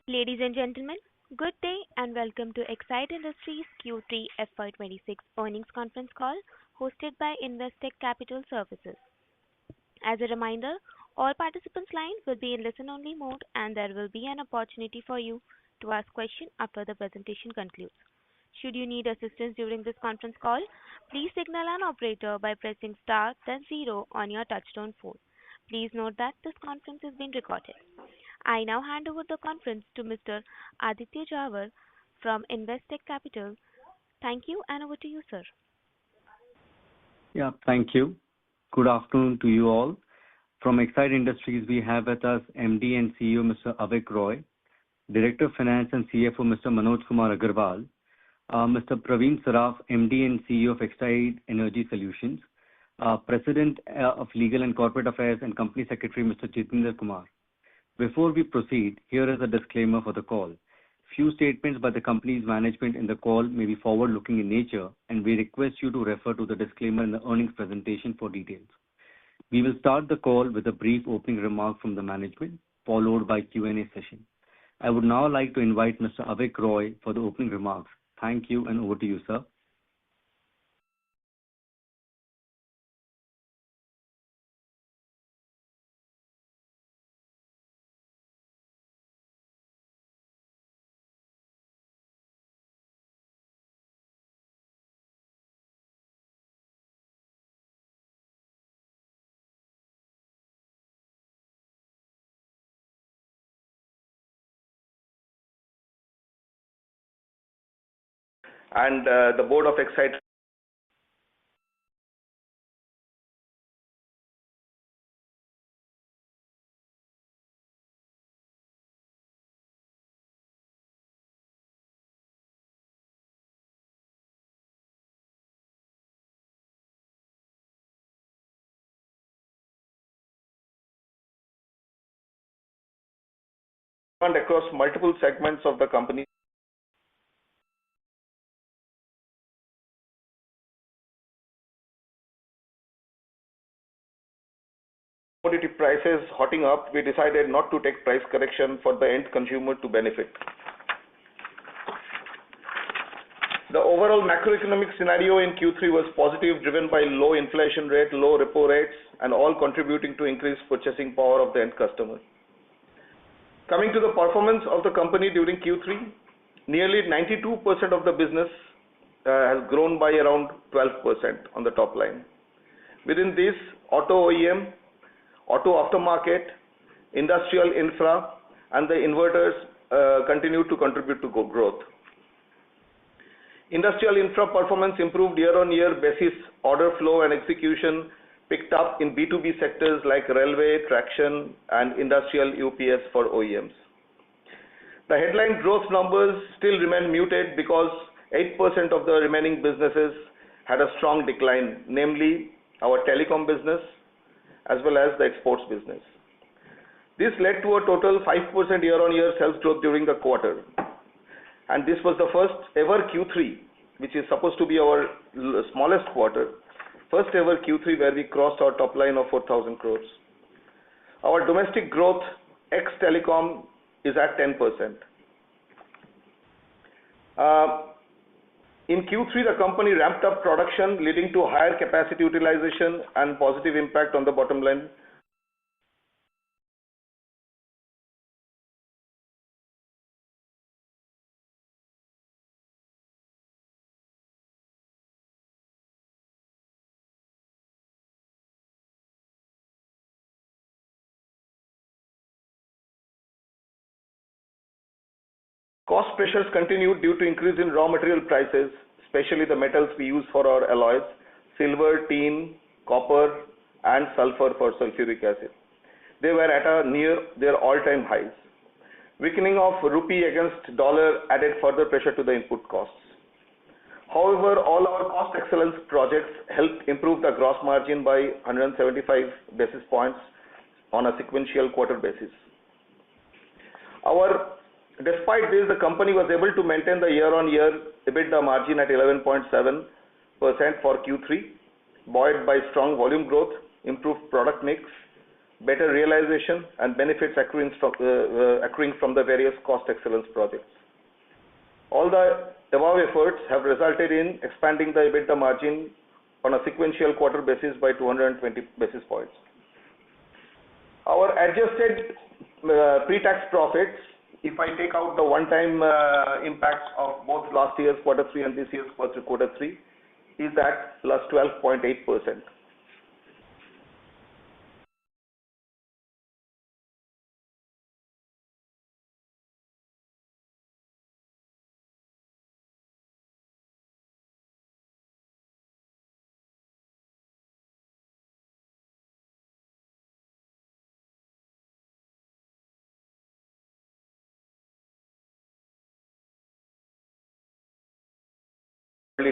Ladies and gentlemen, good day and welcome to Exide Industries Q3 FY2026 earnings conference call hosted by Investec Capital Services. As a reminder, all participants' lines will be in listen-only mode and there will be an opportunity for you to ask questions after the presentation concludes. Should you need assistance during this conference call, please signal an operator by pressing star then zero on your touchtone phone. Please note that this conference is being recorded. I now hand over the conference to Mr. Aditya Jhawar from Investec Capital. Thank you, and over to you, sir. Yeah, thank you. Good afternoon to you all. From Exide Industries, we have with us MD and CEO Mr. Avik Roy, Director of Finance and CFO Mr. Manoj Kumar Agarwal, Mr. Praveen Saraf, MD and CEO of Exide Energy Solutions, President of Legal and Corporate Affairs and Company Secretary Mr. Jitendra Kumar. Before we proceed, here is a disclaimer for the call. Few statements by the company's management in the call may be forward-looking in nature, and we request you to refer to the disclaimer in the earnings presentation for details. We will start the call with a brief opening remark from the management, followed by Q&A session. I would now like to invite Mr. Avik Roy for the opening remarks. Thank you, and over to you, sir. And the board of Exide across multiple segments of the company. Commodity prices hotting up, we decided not to take price correction for the end consumer to benefit. The overall macroeconomic scenario in Q3 was positive, driven by low inflation rate, low repo rates, and all contributing to increased purchasing power of the end customer. Coming to the performance of the company during Q3, nearly 92% of the business has grown by around 12% on the top line. Within this, auto OEM, auto aftermarket, industrial infra, and the inverters continue to contribute to growth. Industrial infra performance improved year-on-year basis, order flow and execution picked up in B2B sectors like railway, traction, and industrial UPS for OEMs. The headline growth numbers still remain muted because 8% of the remaining businesses had a strong decline, namely our telecom business as well as the exports business. This led to a total 5% year-on-year sales growth during the quarter. And this was the first ever Q3, which is supposed to be our smallest quarter, first ever Q3 where we crossed our top line of 4,000 crores. Our domestic growth ex-telecom is at 10%. In Q3, the company ramped up production, leading to higher capacity utilization and positive impact on the bottom line. Cost pressures continued due to increase in raw material prices, especially the metals we use for our alloys, silver, tin, copper, and sulfur for sulfuric acid. They were at near their all-time highs. Weakening of rupee against dollar added further pressure to the input costs. However, all our cost excellence projects helped improve the gross margin by 175 basis points on a sequential quarter basis. Despite this, the company was able to maintain the year-on-year EBITDA margin at 11.7% for Q3, buoyed by strong volume growth, improved product mix, better realization, and benefits accruing from the various cost excellence projects. All the above efforts have resulted in expanding the EBITDA margin on a sequential quarter basis by 220 basis points. Our adjusted pre-tax profits, if I take out the one-time impacts of both last year's quarter 3 and this year's quarter 3, is at plus 12.8%.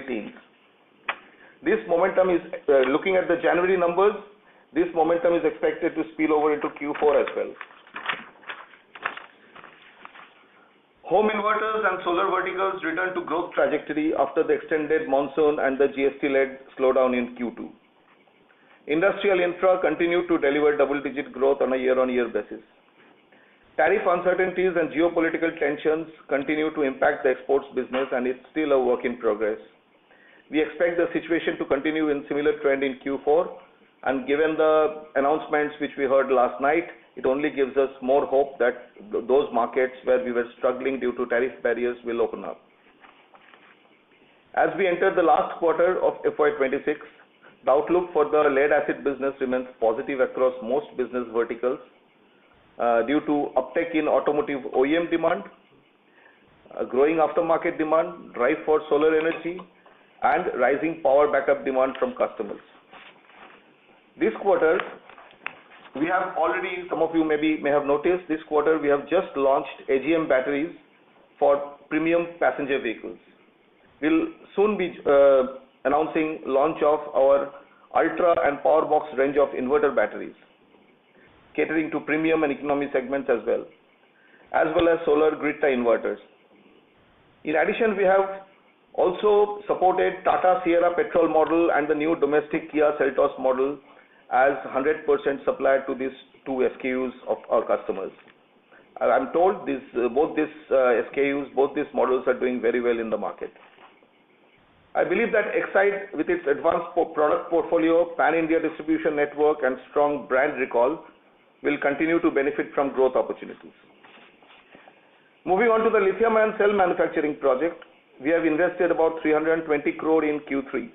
Teens. This momentum is, looking at the January numbers, this momentum is expected to spill over into Q4 as well. Home inverters and solar verticals return to growth trajectory after the extended monsoon and the GST-led slowdown in Q2. Industrial infra continued to deliver double-digit growth on a year-on-year basis. Tariff uncertainties and geopolitical tensions continue to impact the exports business, and it's still a work in progress. We expect the situation to continue in similar trend in Q4, and given the announcements which we heard last night, it only gives us more hope that those markets where we were struggling due to tariff barriers will open up. As we enter the last quarter of FY26, the outlook for the lead acid business remains positive across most business verticals due to uptake in automotive OEM demand, growing aftermarket demand, drive for solar energy, and rising power backup demand from customers. This quarter, we have already, some of you may have noticed, this quarter we have just launched AGM batteries for premium passenger vehicles. We'll soon be announcing launch of our Ultra and Power Box range of inverter batteries, catering to premium and economy segments as well as solar grid tie inverters. In addition, we have also supported Tata Sierra petrol model and the new domestic Kia Seltos model as 100% supplied to these two SKUs of our customers. I'm told both these SKUs, both these models are doing very well in the market. I believe that Exide, with its advanced product portfolio, pan-India distribution network, and strong brand recall, will continue to benefit from growth opportunities. Moving on to the lithium-ion cell manufacturing project, we have invested about 320 crore in Q3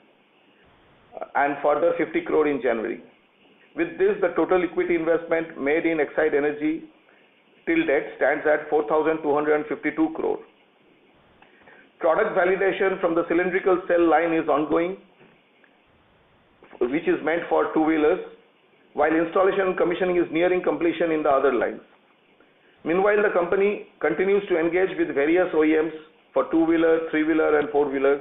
and further 50 crore in January. With this, the total equity investment made in Exide Energy till date stands at 4,252 crore. Product validation from the cylindrical cell line is ongoing, which is meant for two-wheelers, while installation and commissioning is nearing completion in the other lines. Meanwhile, the company continues to engage with various OEMs for two-wheeler, three-wheeler, and four-wheeler,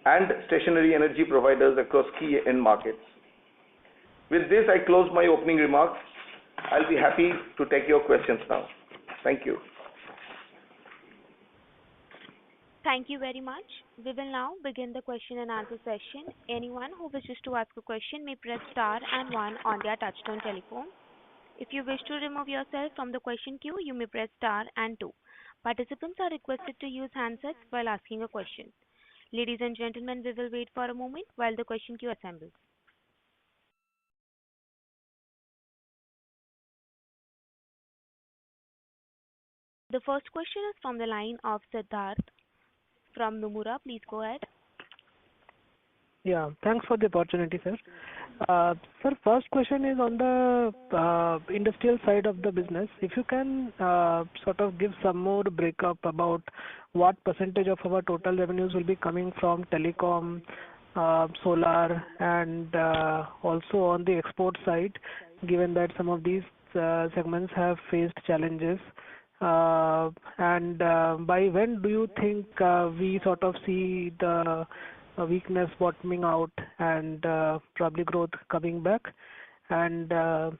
and stationary energy providers across key end markets. With this, I close my opening remarks. I'll be happy to take your questions now. Thank you. Thank you very much. We will now begin the question and answer session. Anyone who wishes to ask a question may press star and 1 on their touchtone telephone. If you wish to remove yourself from the question queue, you may press star and 2. Participants are requested to use handsets while asking a question. Ladies and gentlemen, we will wait for a moment while the question queue assembles. The first question is from the line of Siddharth from Nomura. Please go ahead. Yeah, thanks for the opportunity, sir. Sir, first question is on the industrial side of the business. If you can sort of give some more breakup about what percentage of our total revenues will be coming from telecom, solar, and also on the export side, given that some of these segments have faced challenges. And by when do you think we sort of see the weakness bottoming out and probably growth coming back? And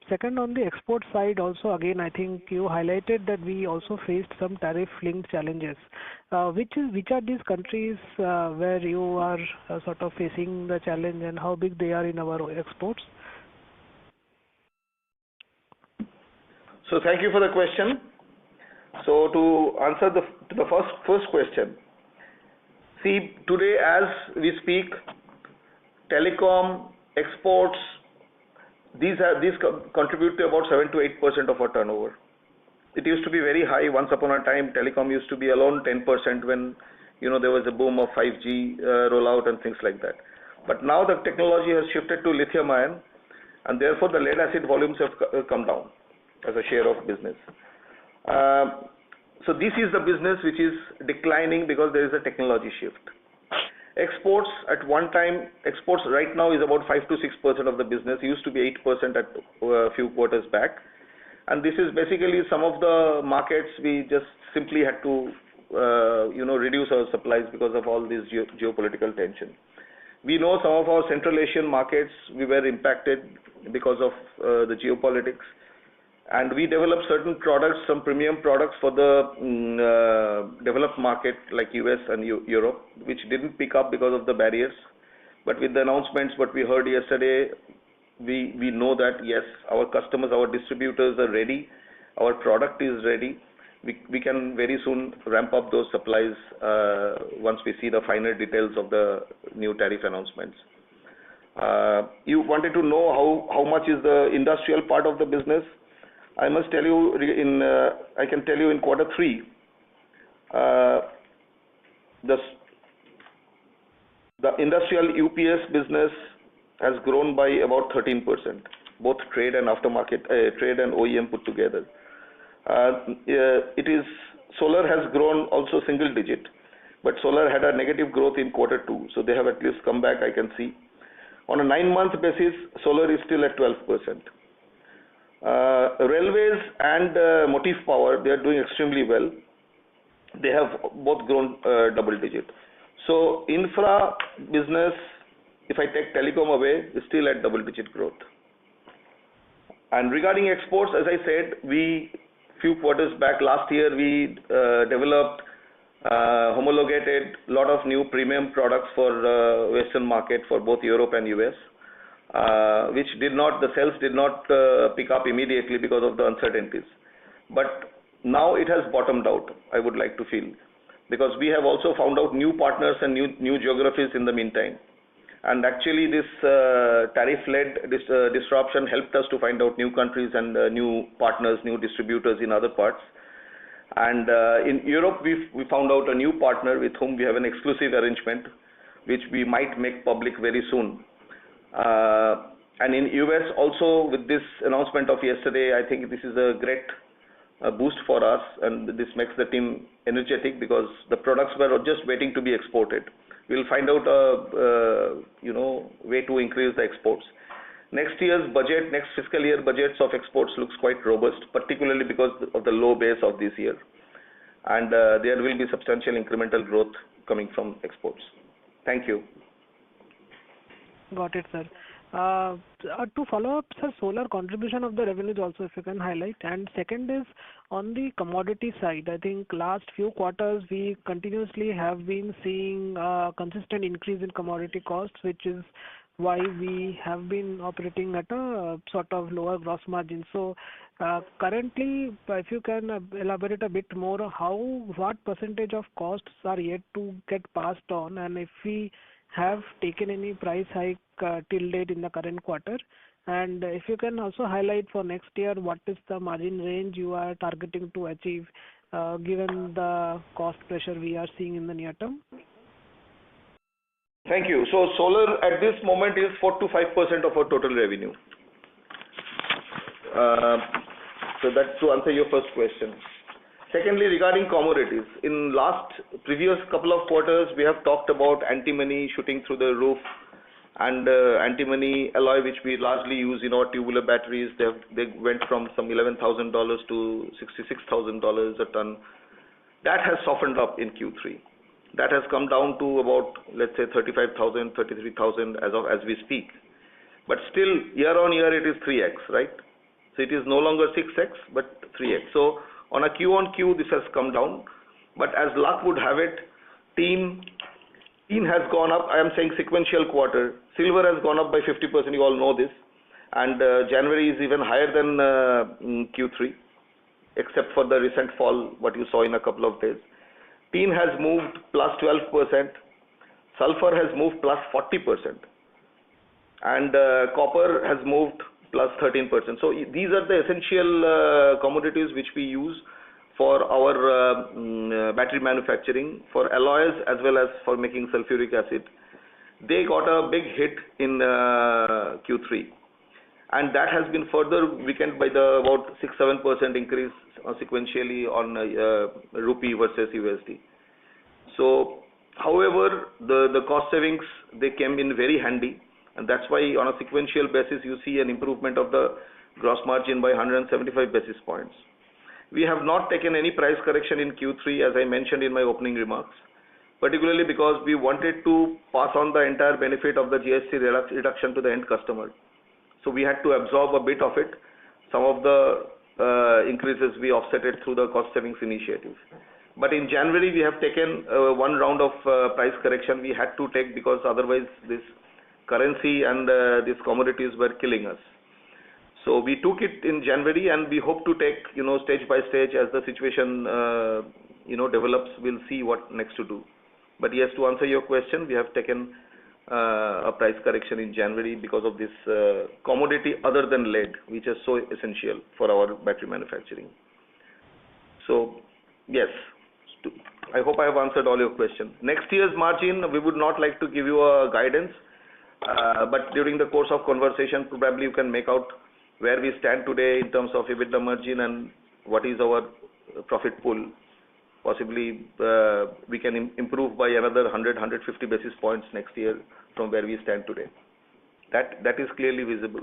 second, on the export side also, again, I think you highlighted that we also faced some tariff-linked challenges. Which are these countries where you are sort of facing the challenge, and how big they are in our exports? So thank you for the question. So to answer the first question, see, today as we speak, telecom, exports, these contribute to about 7 to 8% of our turnover. It used to be very high. Once upon a time, telecom used to be alone 10% when there was a boom of 5G rollout and things like that. But now the technology has shifted to lithium ion, and therefore the lead acid volumes have come down as a share of business. So this is the business which is declining because there is a technology shift. Exports at one time, exports right now is about 5 to 6% of the business. It used to be 8% at a few quarters back. And this is basically some of the markets we just simply had to reduce our supplies because of all this geopolitical tension. We know some of our Central Asian markets, we were impacted because of the geopolitics. And we developed certain products, some premium products for the developed market like US and Europe, which didn't pick up because of the barriers. But with the announcements what we heard yesterday, we know that yes, our customers, our distributors are ready, our product is ready. We can very soon ramp up those supplies once we see the finer details of the new tariff announcements. You wanted to know how much is the industrial part of the business. I must tell you, I can tell you in quarter 3, the industrial UPS business has grown by about 13%, both trade and aftermarket, trade and OEM put together. Solar has grown also single digit, but solar had a negative growth in quarter 2, so they have at least come back, I can see. On a 9-month basis, solar is still at 12%. Railways and motive power, they are doing extremely well. They have both grown double digit. So infra business, if I take telecom away, is still at double digit growth. And regarding exports, as I said, few quarters back last year, we developed, homologated a lot of new premium products for Western market for both Europe and US. Which the sales did not pick up immediately because of the uncertainties. But now it has bottomed out, I would like to feel. Because we have also found out new partners and new geographies in the meantime. And actually this tariff-led disruption helped us to find out new countries and new partners, new distributors in other parts. And in Europe, we found out a new partner with whom we have an exclusive arrangement, which we might make public very soon. And in US also, with this announcement of yesterday, I think this is a great boost for us, and this makes the team energetic because the products were just waiting to be exported. We'll find out a way to increase the exports. Next year's budget, next fiscal year budgets of exports looks quite robust, particularly because of the low base of this year. And there will be substantial incremental growth coming from exports. Thank you. Got it, sir. To follow up, sir, solar contribution of the revenues also, if you can highlight. And second is on the commodity side. I think last few quarters we continuously have been seeing consistent increase in commodity costs, which is why we have been operating at a sort of lower gross margin. So currently, if you can elaborate a bit more, what percentage of costs are yet to get passed on, and if we have taken any price hike till date in the current quarter, and if you can also highlight for next year what is the margin range you are targeting to achieve given the cost pressure we are seeing in the near term. Thank you. So solar at this moment is 4 to 5% of our total revenue. So that's to answer your first question. Secondly, regarding commodities, in previous couple of quarters, we have talked about antimony shooting through the roof and antimony alloy, which we largely use in our tubular batteries. They went from some $11,000 to $66,000 a ton. That has softened up in Q3. That has come down to about, let's say, 35,000, 33,000 as we speak. But still, year on year, it is 3x, right? So it is no longer 6x, but 3x. So on a Q on Q, this has come down. But as luck would have it, tin has gone up. I am saying sequential quarter. Silver has gone up by 50%. You all know this. And January is even higher than Q3. except for the recent fall, what you saw in a couple of days. Tin has moved plus 12%, sulfur has moved plus 40%, and copper has moved plus 13%. So these are the essential commodities which we use for our battery manufacturing, for alloys as well as for making sulfuric acid. They got a big hit in Q3, and that has been further weakened by the about 6-7% increase sequentially on rupee versus USD. So, however, the cost savings, they came in very handy, and that's why on a sequential basis you see an improvement of the gross margin by 175 basis points. We have not taken any price correction in Q3, as I mentioned in my opening remarks, particularly because we wanted to pass on the entire benefit of the GST reduction to the end customer. So we had to absorb a bit of it. Some of the increases we offset it through the cost savings initiative. But in January we have taken one round of price correction we had to take, because otherwise this currency and these commodities were killing us. So we took it in January, and we hope to take, stage by stage as the situation, develops. We'll see what next to do. But yes, to answer your question, we have taken a price correction in January because of this commodity other than lead, which is so essential for our battery manufacturing. So yes, I hope I have answered all your questions. Next year's margin, we would not like to give you a guidance, but during the course of conversation, probably you can make out where we stand today in terms of EBITDA margin and what is our profit pool. Possibly we can improve by another 100-150 basis points next year from where we stand today. That is clearly visible,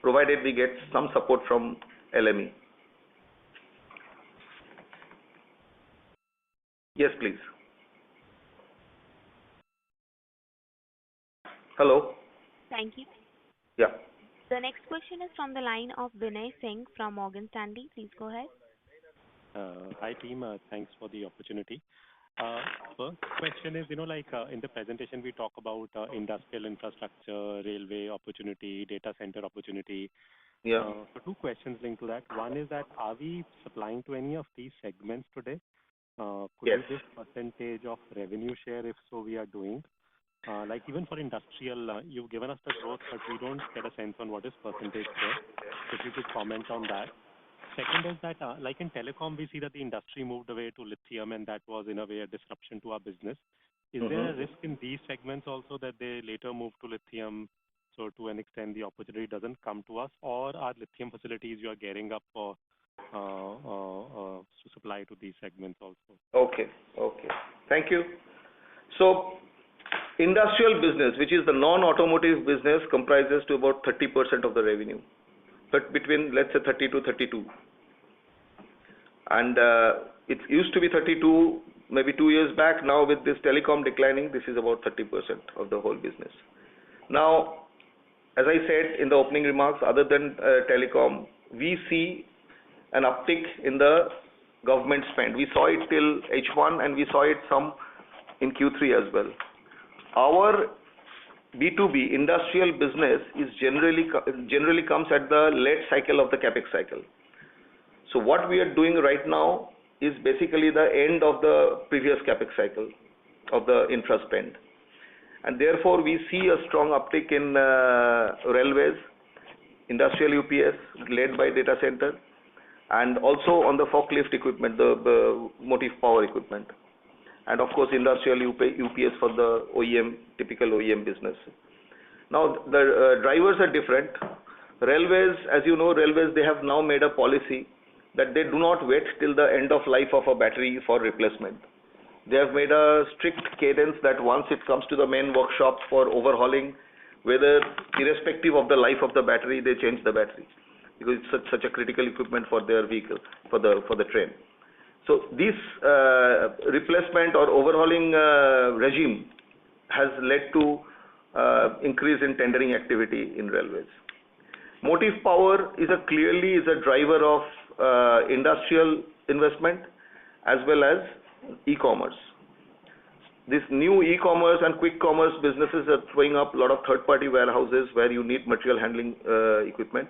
provided we get some support from LME. Yes, please. Hello. Thank you. Yeah. The next question is from the line of Vinay Singh from Morgan Stanley. Please go ahead. Hi team, thanks for the opportunity. First question is, in the presentation we talk about industrial infrastructure, railway opportunity, data center opportunity. Yeah. So two questions linked to that. One is that, are we supplying to any of these segments today? Could Yes. you give percentage of revenue share if so we are doing? Like even for industrial, you've given us the growth, but we don't get a sense on what is percentage there. So if you could comment on that. Second is that, like in telecom, we see that the industry moved away to lithium, and that was in a way a disruption to our business. Is there a risk in these segments also that they later move to lithium, so to an extent the opportunity doesn't come to us, or are lithium facilities you are gearing up for to supply to these segments also? Okay. Thank you. So, industrial business, which is the non-automotive business, comprises to about 30% of the revenue, but between, let's say, 30 to 32. And it used to be 32 maybe 2 years back. Now with this telecom declining, this is about 30% of the whole business. Now, as I said in the opening remarks, other than telecom, we see an uptick in the government spend. We saw it till H1, and we saw it some in Q3 as well. Our B2B industrial business is generally comes at the late cycle of the capex cycle. So what we are doing right now is basically the end of the previous capex cycle of the infra spend, and therefore we see a strong uptick in railways, industrial UPS led by data center, and also on the forklift equipment, the motive power equipment, and of course industrial UPS for the OEM, typical OEM business. Now the drivers are different. Railways, as you know, they have now made a policy that they do not wait till the end of life of a battery for replacement. They have made a strict cadence that once it comes to the main workshop for overhauling, whether irrespective of the life of the battery, they change the battery, because it's such a critical equipment for their vehicle, for the train. So this replacement or overhauling regime has led to increase in tendering activity in railways. Motive power is clearly a driver of industrial investment as well as e-commerce. This new e-commerce and quick commerce businesses are throwing up a lot of third-party warehouses where you need material handling equipment,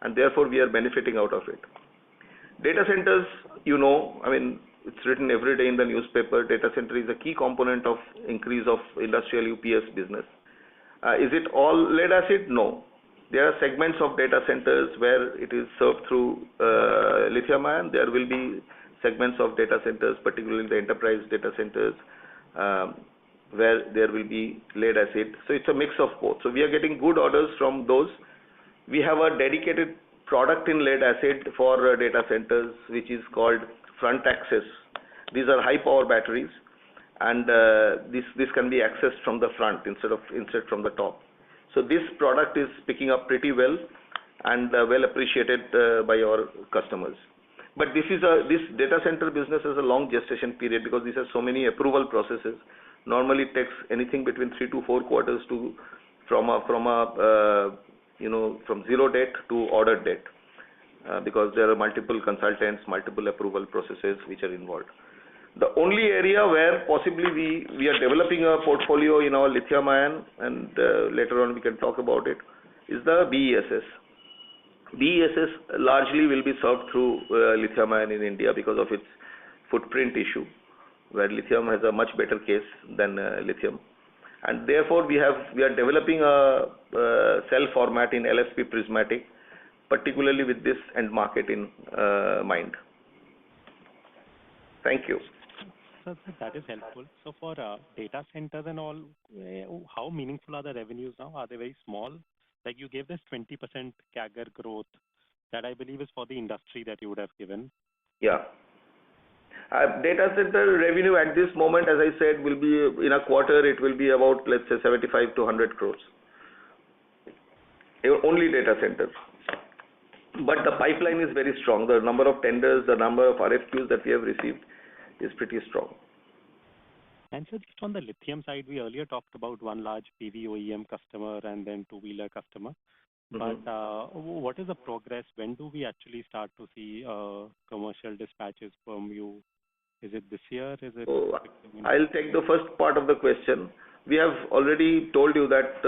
and therefore we are benefiting out of it. Data centers, I mean, it's written every day in the newspaper. Data center is a key component of increase of industrial UPS business. Is it all lead acid? No. There are segments of data centers where it is served through lithium ion. There will be segments of data centers, particularly the enterprise data centers, where there will be lead acid. So it's a mix of both. So we are getting good orders from those. We have a dedicated product in lead acid for data centers, which is called front access. These are high power batteries, and this can be accessed from the front instead from the top. So this product is picking up pretty well and well appreciated by our customers. But this data center business has a long gestation period because this has so many approval processes. Normally it takes anything between 3 to 4 quarters from zero date to order date, because there are multiple consultants, multiple approval processes which are involved. The only area where possibly we are developing a portfolio in our lithium ion, and later on we can talk about it, is the BESS. BESS largely will be served through lithium ion in India because of its footprint issue, where lithium has a much better case than lithium. And therefore we are developing a cell format in LFP prismatic, particularly with this end market in mind. Thank you. So that is helpful. So for data centers and all, how meaningful are the revenues now? Are they very small? Like you gave this 20% CAGR growth, that I believe is for the industry that you would have given. Yeah. Data center revenue at this moment, as I said, will be in a quarter, it will be about, let's say, 75 to 100 crores. Only data centers. But the pipeline is very strong. The number of tenders, the number of RFQs that we have received is pretty strong. And so just on the lithium side, we earlier talked about one large PV OEM customer and then two-wheeler customer. But what is the progress? When do we actually start to see commercial dispatches from you? Is it this year? Is it? I'll take the first part of the question. We have already told you that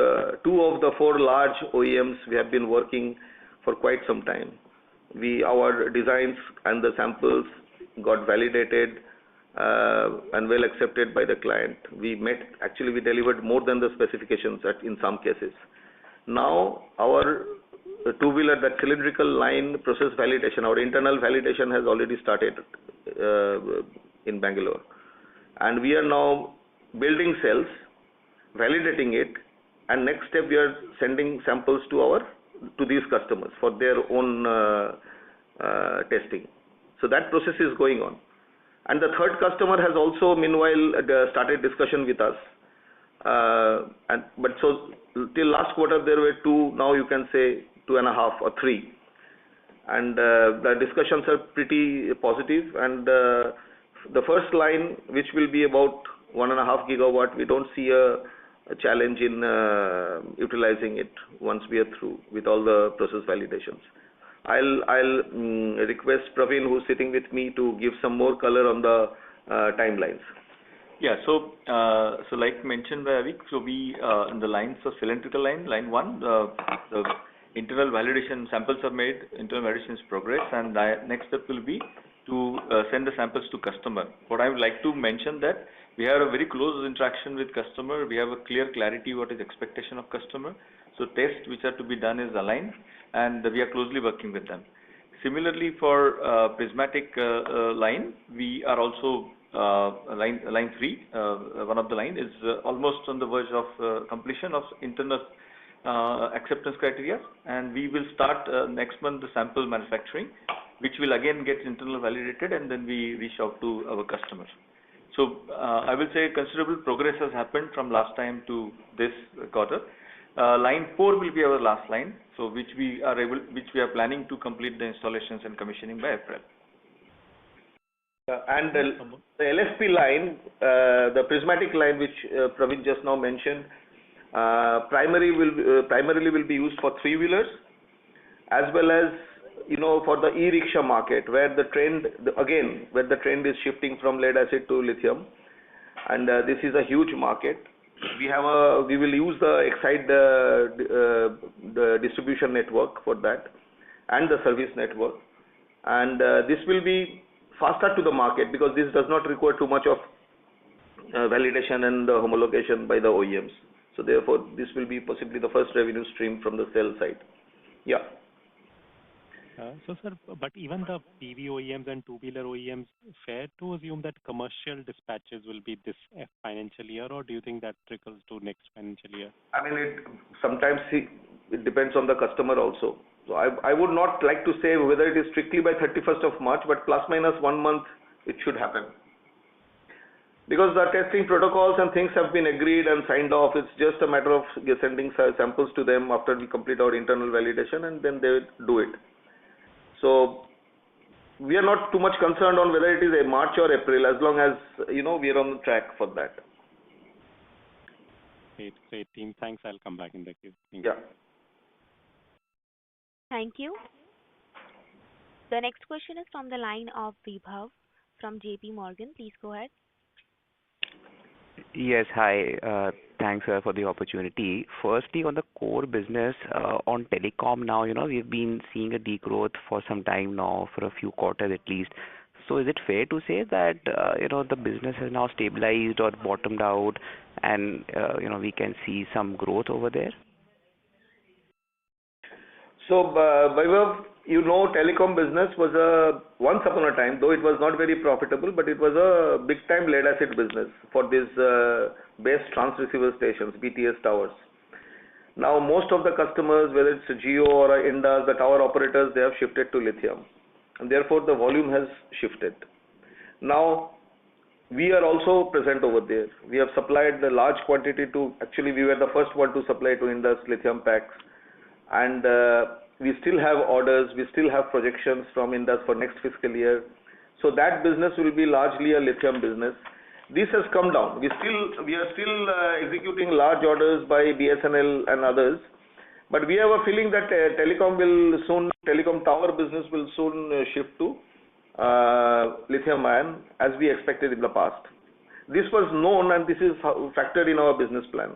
2 of the 4 large OEMs we have been working for quite some time. Our designs and the samples got validated and well accepted by the client. We delivered more than the specifications in some cases. Now our two-wheeler, that cylindrical line process validation, our internal validation has already started in Bangalore. And we are now building cells, validating it, and next step we are sending samples to these customers for their own testing. So that process is going on. And the third customer has also meanwhile started discussion with us. But till last quarter there were 2, now you can say 2.5 or 3. And the discussions are pretty positive. And the first line, which will be about 1.5 gigawatt, we don't see a challenge in utilizing it once we are through with all the process validations. I'll request Praveen, who's sitting with me, to give some more color on the timelines. Yeah, so like mentioned by Avik, so we in the lines of cylindrical line 1, the internal validation samples are made, internal validation is progress, and the next step will be to send the samples to customer. What I would like to mention that we have a very close interaction with customer. We have a clear clarity what is expectation of customer. So tests which are to be done is aligned, and we are closely working with them. Similarly, for prismatic line, we are also line 3. One of the line is almost on the verge of completion of internal acceptance criteria, and we will start next month the sample manufacturing, which will again get internal validated, and then we reach out to our customers. So I will say considerable progress has happened from last time to this quarter. Line 4 will be our last line, so which we are planning to complete the installations and commissioning by April. And the LFP line, the prismatic line, which Praveen just now mentioned, primarily will be used for 3-wheelers, as well as for the e-rickshaw market, where the trend is shifting from lead acid to lithium, and this is a huge market. We will use the Exide the distribution network for that, and the service network, and this will be faster to the market because this does not require too much of validation and homologation by the OEMs. So therefore, this will be possibly the first revenue stream from the cell side. Yeah. So, sir, but even the PV OEMs and two-wheeler OEMs, fair to assume that commercial dispatches will be this financial year, or do you think that trickles to next financial year? I mean, sometimes it depends on the customer also. So I would not like to say whether it is strictly by 31st of March, but plus minus 1 month, it should happen. Because the testing protocols and things have been agreed and signed off, it's just a matter of sending samples to them after we complete our internal validation, and then they do it. So we are not too much concerned on whether it is a March or April, as long as we are on the track for that. Great team. Thanks. I'll come back in the queue. Yeah. Thank you. The next question is from the line of Vibhav from JP Morgan. Please go ahead. Yes, hi. Thanks for the opportunity. Firstly, on the core business, on telecom now, we've been seeing a degrowth for some time now, for a few quarters at least. So is it fair to say that, the business has now stabilized or bottomed out and, we can see some growth over there? So, Vaibhav, telecom business was once upon a time, though it was not very profitable, but it was a big-time lead-acid business for these base transceiver stations, BTS towers. Now, most of the customers, whether it's Jio or Indus, the tower operators, they have shifted to lithium, and therefore the volume has shifted. Now, we are also present over there. We have supplied the large quantity actually we were the first one to supply to Indus lithium packs, and we still have orders, we still have projections from Indus for next fiscal year. So that business will be largely a lithium business. This has come down. We are still executing large orders by BSNL and others, but we have a feeling that telecom tower business will soon shift to lithium ion as we expected in the past. This was known and this is factored in our business plan.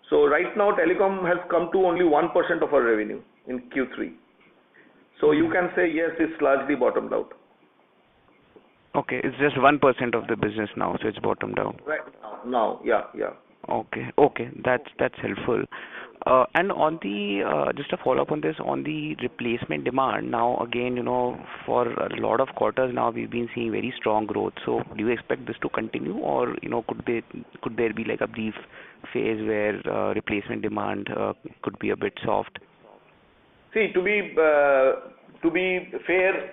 So right now telecom has come to only 1% of our revenue in Q3. So you can say yes, it's largely bottomed out. Okay, it's just 1% of the business now, so it's bottomed out. Right now, yeah. Okay, that's helpful. And on the just a follow up on this, on the replacement demand. Now again, for a lot of quarters now we've been seeing very strong growth. So do you expect this to continue, or could there be like a brief phase where replacement demand could be a bit soft? See, to be fair,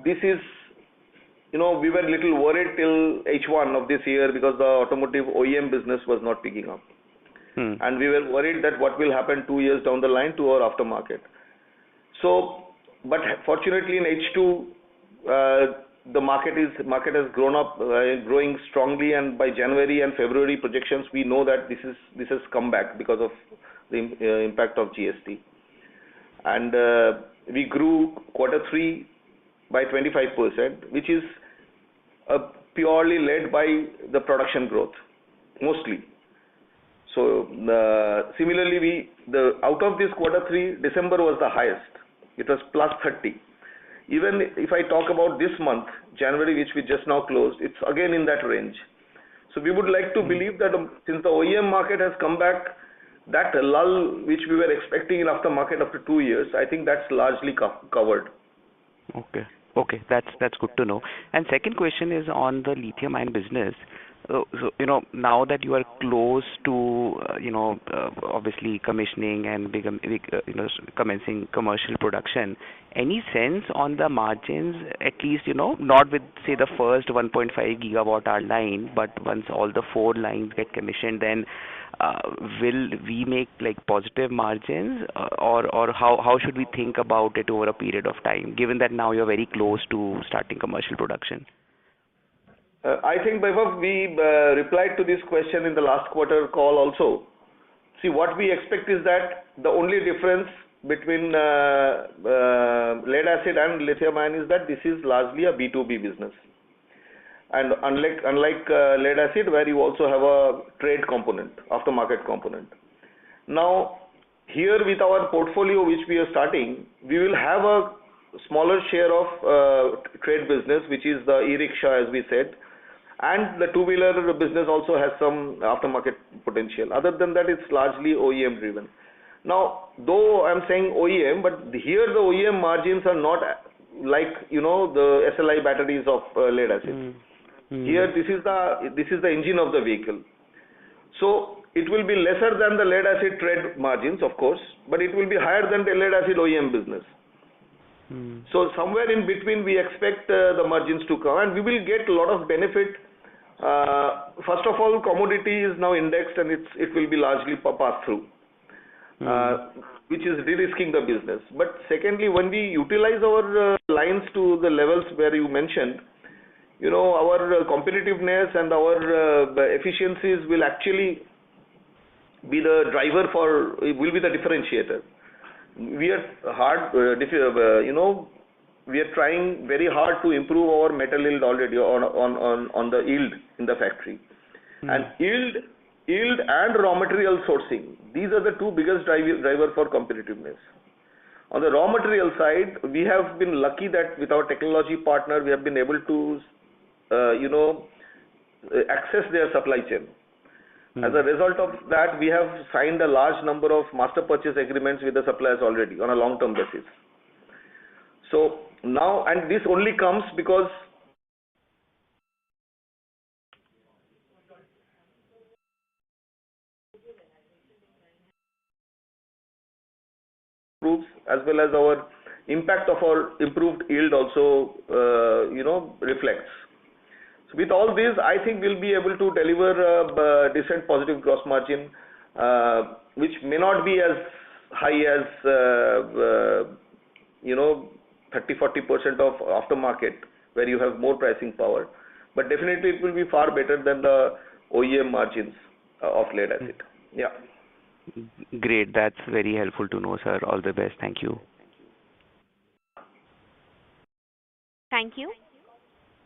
this is. We were a little worried till H1 of this year because the automotive OEM business was not picking up. And we were worried that what will happen 2 years down the line to our aftermarket. So, but fortunately in H2, the market has grown up, growing strongly, and by January and February projections, we know that this has come back because of the impact of GST. And we grew Q3 by 25%, which is purely led by the production growth, mostly. So similarly, out of this Q3, December was the highest. It was plus 30. Even if I talk about this month, January, which we just now closed, it's again in that range. So we would like to believe that since the OEM market has come back, that lull which we were expecting in aftermarket after 2 years, I think that's largely covered. Okay, that's good to know. And second question is on the lithium-ion business. So now that you are close to obviously commissioning and commencing commercial production, any sense on the margins? At least not with say the first 1.5 gigawatt hour line, but once all the 4 lines get commissioned, then will we make like positive margins, or how should we think about it over a period of time, given that now you're very close to starting commercial production? I think, Vaibhav, we replied to this question in the last quarter call also. See, what we expect is that the only difference between lead acid and lithium ion is that this is largely a B2B business. And unlike lead acid, where you also have a trade component, aftermarket component. Now, here with our portfolio which we are starting, we will have a smaller share of trade business, which is the e-rickshaw, as we said, and the two-wheeler business also has some aftermarket potential. Other than that, it's largely OEM driven. Now, though I'm saying OEM, but here the OEM margins are not like, you know, the SLI batteries of lead acid. Here, this is the engine of the vehicle. So it will be lesser than the lead acid trade margins, of course, but it will be higher than the lead acid OEM business. So somewhere in between, we expect the margins to come, and we will get a lot of benefit. First of all, commodity is now indexed, and it will be largely passed through, which is de-risking the business. But secondly, when we utilize our lines to the levels where you mentioned, you know, our competitiveness and our efficiencies will actually be the driver will be the differentiator. We are we are trying very hard to improve our metal yield already on the yield in the factory. And yield and raw material sourcing, these are the two biggest driver for competitiveness. On the raw material side, we have been lucky that with our technology partner, we have been able to access their supply chain. As a result of that, we have signed a large number of master purchase agreements with the suppliers already on a long-term basis. So now, and this only comes because as well as our impact of our improved yield also reflects. So with all this, I think we'll be able to deliver a decent positive gross margin, which may not be as high as 30-40% of aftermarket, where you have more pricing power, but definitely it will be far better than the OEM margins of lead acid. Yeah. Great. That's very helpful to know, sir. All the best. Thank you. Thank you.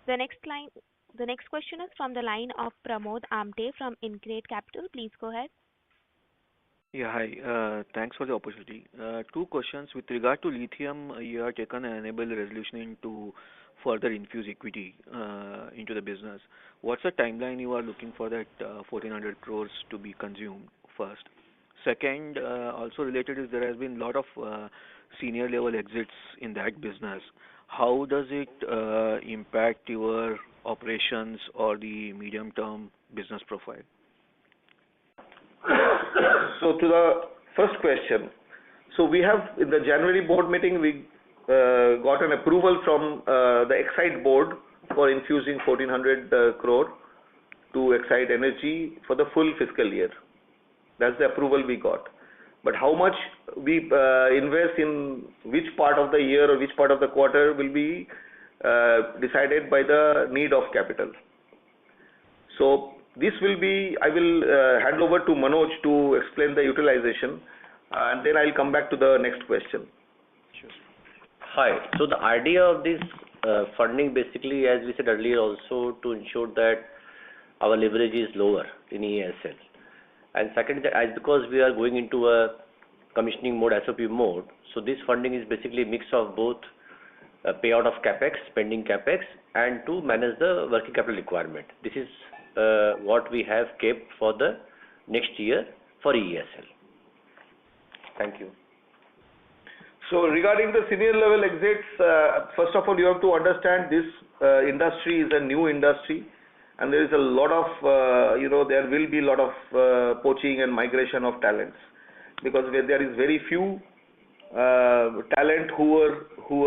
The next question is from the line of Pramod Amte from InCred Capital. Please go ahead. Yeah, hi. Thanks for the opportunity. Two questions. With regard to lithium, you have taken an enable resolution to further infuse equity into the business. What's the timeline you are looking for that 1,400 crores to be consumed first? Second, also related is there has been a lot of senior level exits in that business. How does it impact your operations or the medium term business profile? So to the first question, so we have in the January board meeting, we got an approval from the Exide board for infusing 1,400 crore to Exide Energy for the full fiscal year. That's the approval we got. But how much we invest in which part of the year or which part of the quarter will be decided by the need of capital. So this will be, I will hand over to Manoj to explain the utilization, and then I'll come back to the next question. Sure. Hi. So the idea of this funding, basically, as we said earlier, also to ensure that our leverage is lower in ESL. And second, as because we are going into a commissioning mode, SOP mode, so this funding is basically a mix of both payout of capex, spending capex, and to manage the working capital requirement. This is what we have kept for the next year for ESL. Thank you. So regarding the senior level exits, first of all, you have to understand this industry is a new industry, and there is a lot of, there will be a lot of poaching and migration of talents, because there is very few talent who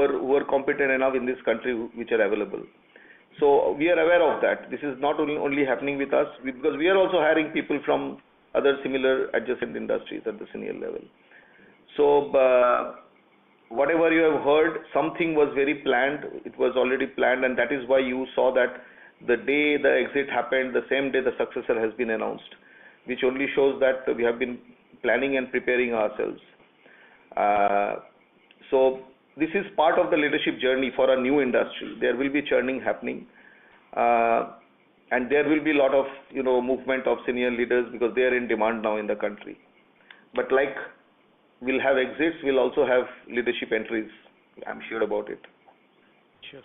are competent enough in this country which are available. So we are aware of that. This is not only happening with us, because we are also hiring people from other similar adjacent industries at the senior level. So whatever you have heard, something was very planned. It was already planned, and that is why you saw that the day the exit happened, the same day the successor has been announced, which only shows that we have been planning and preparing ourselves. So this is part of the leadership journey for a new industry. There will be churning happening, and there will be a lot of movement of senior leaders, because they are in demand now in the country. But like we'll have exits, we'll also have leadership entries I'm sure about it. Sure.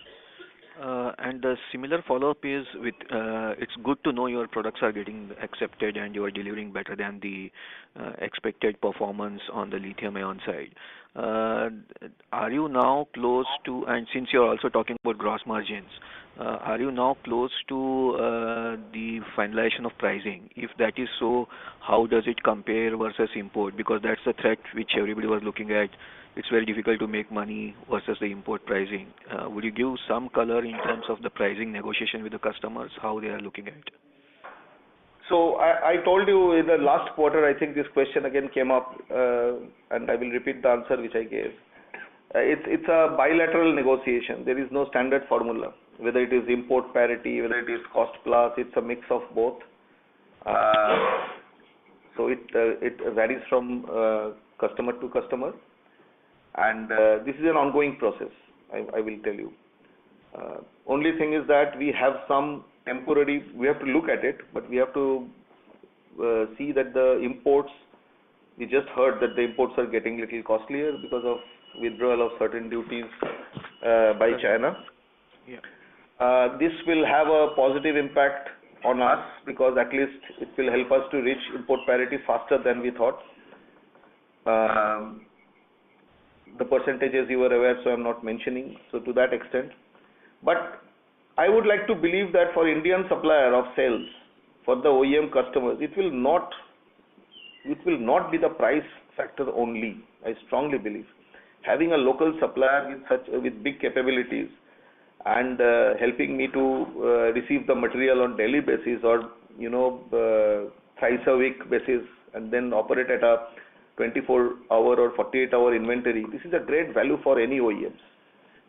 And the similar follow-up is with, it's good to know your products are getting accepted and you are delivering better than the expected performance on the lithium-ion side. Are you now close to, and since you're also talking about gross margins, are you now close to the finalization of pricing? If that is so, how does it compare versus import? Because that's the threat which everybody was looking at. It's very difficult to make money versus the import pricing. Would you give some color in terms of the pricing negotiation with the customers, how they are looking at it? So I told you in the last quarter, I think this question again came up, and I will repeat the answer which I gave. It's a bilateral negotiation. There is no standard formula. Whether it is import parity, whether it is cost plus, it's a mix of both. So it varies from customer to customer, and this is an ongoing process. I will tell you. Only thing is that we have some temporary. We have to look at it, but we have to see that the imports. We just heard that the imports are getting little costlier because of withdrawal of certain duties by China. Yeah. This will have a positive impact on us because at least it will help us to reach import parity faster than we thought. The percentages you were aware, so I'm not mentioning. So to that extent, but I would like to believe that for Indian supplier of cells, for the OEM customers, it will not be the price factor only. I strongly believe having a local supplier with big capabilities and helping me to receive the material on daily basis or thrice a week basis and then operate at a 24-hour or 48-hour inventory. This is a great value for any OEMs.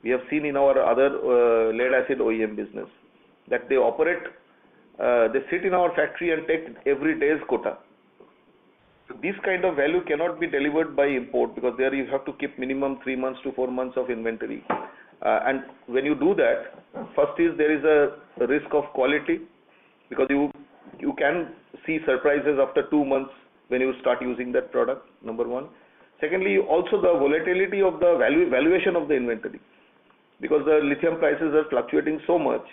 We have seen in our other lead acid OEM business that they operate, they sit in our factory and take every day's quota. So this kind of value cannot be delivered by import because there you have to keep minimum 3 months to 4 months of inventory. And when you do that, first is there is a risk of quality because you can see surprises after 2 months when you start using that product, number one. Secondly, also the volatility of the valuation of the inventory. Because the lithium prices are fluctuating so much,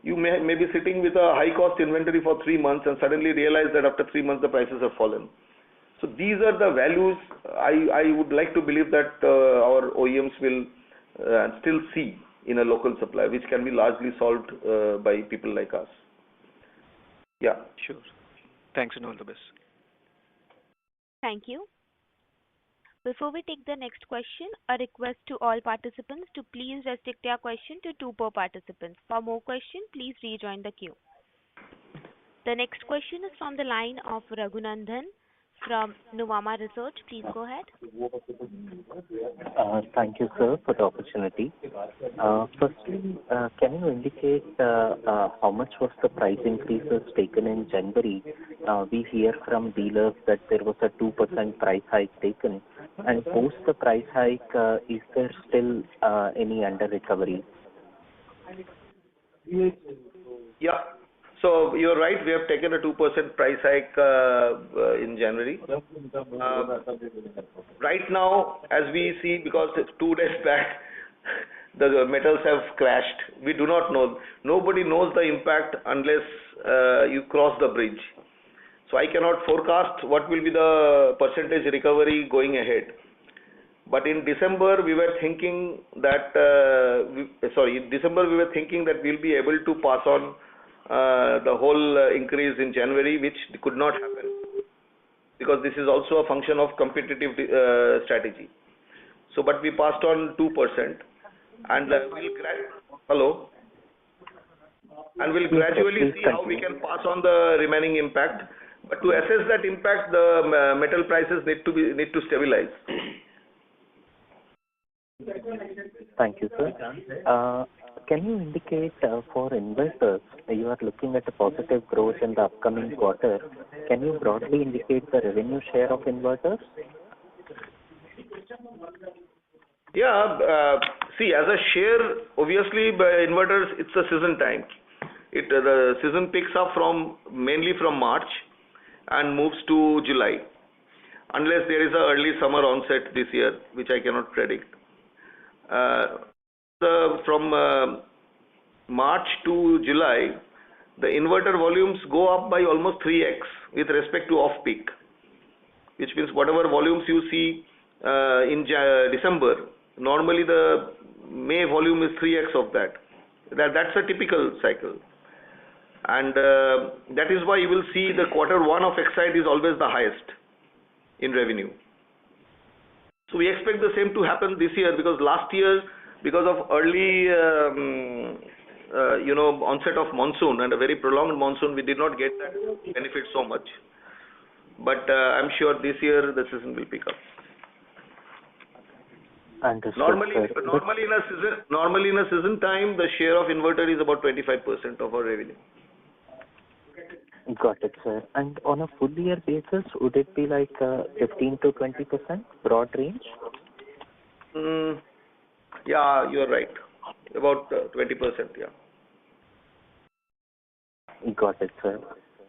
you may be sitting with a high cost inventory for 3 months and suddenly realize that after 3 months the prices have fallen. So these are the values I would like to believe that our OEMs will still see in a local supply, which can be largely solved by people like us. Yeah. Sure. Thanks and all the best. Thank you. Before we take the next question, a request to all participants to please restrict their question to 2 per participant. For more questions, please rejoin the queue. The next question is from the line of Raghunandhan from Nuvama Research. Please go ahead. Thank you, sir, for the opportunity. Firstly, can you indicate how much was the price increases taken in January? We hear from dealers that there was a 2% price hike taken. And post the price hike, is there still any under recovery? Yeah. So you're right. We have taken a 2% price hike in January. Right now, as we see, because it's 2 days back, the metals have crashed. We do not know. Nobody knows the impact unless you cross the bridge. So I cannot forecast what will be the percentage recovery going ahead. But in December, we were thinking that, we'll be able to pass on the whole increase in January, which could not happen because this is also a function of competitive strategy. So, but we passed on 2%, and we'll gradually see how we can pass on the remaining impact. But to assess that impact, the metal prices need to stabilize. Thank you, sir. Can you indicate for investors, you are looking at a positive growth in the upcoming quarter. Can you broadly indicate the revenue share of inverters? Yeah, see, as a share, obviously, by inverters, it's a season time. The season picks up mainly from March and moves to July, unless there is an early summer onset this year, which I cannot predict. From March to July, the inverter volumes go up by almost 3x with respect to off-peak, which means whatever volumes you see in December, normally the May volume is 3x of that. That's a typical cycle. And that is why you will see the quarter one of Exide is always the highest in revenue. So we expect the same to happen this year, because last year, because of early onset of monsoon and a very prolonged monsoon, we did not get that benefit so much. But I'm sure this year the season will pick up. Understood, Normally in a season time, the share of inverter is about 25% of our revenue. Got it, sir. And on a full year basis, would it be like 15 to 20% broad range? Yeah, you are right. About 20%, yeah. Got it, sir.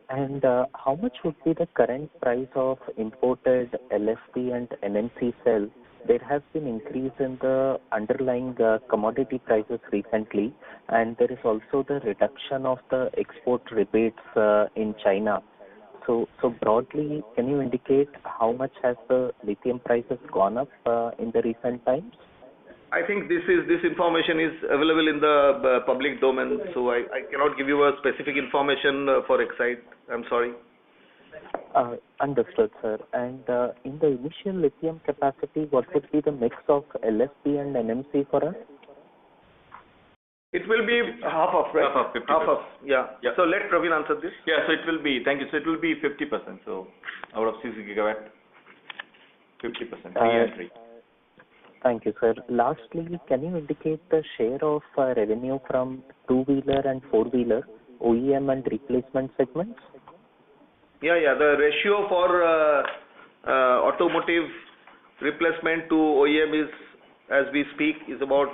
And how much would be the current price of imported LFP and NMC cell? There has been increase in the underlying commodity prices recently, and there is also the reduction of the export rebates in China. So broadly, can you indicate how much has the lithium prices gone up in the recent times? I think this information is available in the public domain, so I cannot give you a specific information for Exide. I'm sorry. Understood, sir. And in the initial lithium capacity, what would be the mix of LFP and NMC for us? It will be half of, right? Half of, 50%. Half of, yeah. Yeah. So let Praveen answer this. Yeah, so it will be, thank you. So it will be 50%. So out of 6 gigawatt, 50%. 3 and 3. Thank you, sir. Lastly, can you indicate the share of revenue from two-wheeler and four-wheeler, OEM and replacement segments? Yeah. The ratio for automotive replacement to OEM is, as we speak, is about